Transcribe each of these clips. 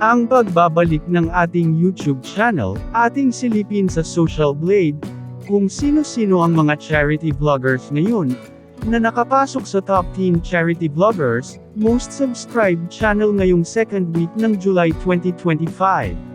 Ang pagbabalik ng ating YouTube channel, ating silipin sa Social Blade, kung sino-sino ang mga charity vloggers ngayon, na nakapasok sa top 10 charity vloggers, most subscribed channel ngayong second week ng July 2025.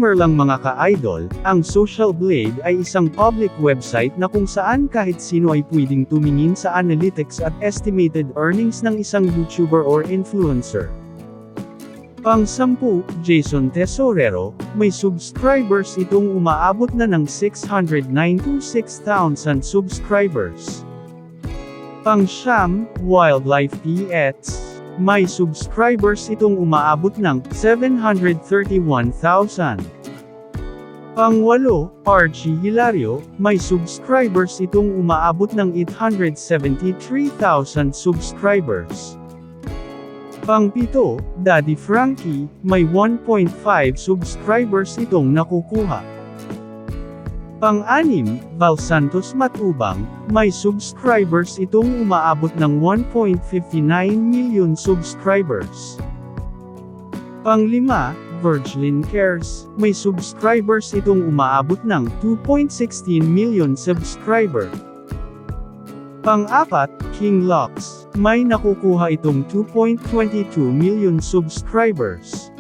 Disclaimer lang mga ka-idol, ang Social Blade ay isang public website na kung saan kahit sino ay pwedeng tumingin sa analytics at estimated earnings ng isang YouTuber or influencer. Pang-10, Jason Tesorero, may subscribers itong umaabot na ng 696,000 subscribers. Pang-9, Wildlife Pets, may subscribers itong umaabot ng 731,000. Pang-8, Archie Hilario, may subscribers itong umaabot ng 873,000 subscribers. Pang-7, Daddy Frankie, may 1.5 subscribers itong nakukuha. Pang-6, Val Santos Matubang, may subscribers itong umaabot ng 1.59 million subscribers. Pang-5, Virgilin Cares, may subscribers itong umaabot ng 2.16 million subscriber. Pang-4, King Lux, may nakukuha itong 2.22 million subscribers.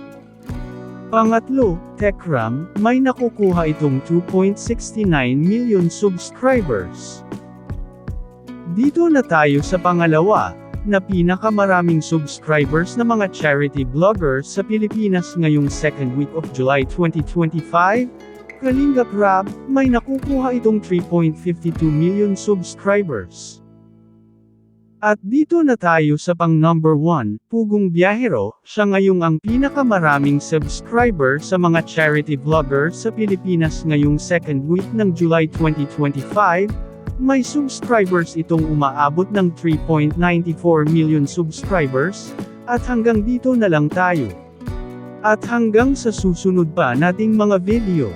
Pang-3, Techram, may nakukuha itong 2.69 million subscribers. Dito na tayo sa pangalawa, na pinakamaraming subscribers na mga charity vloggers sa Pilipinas ngayong second week of July 2025, Kalinga Prab, may nakukuha itong 3.52 million subscribers. At dito na tayo sa pang number 1, Pugong Biyahero, siya ngayong ang pinakamaraming subscriber sa mga charity vloggers sa Pilipinas ngayong second week ng July 2025, may subscribers itong umaabot ng 3.94 million subscribers, at hanggang dito na lang tayo. At hanggang sa susunod pa nating mga video.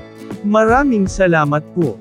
Maraming salamat po.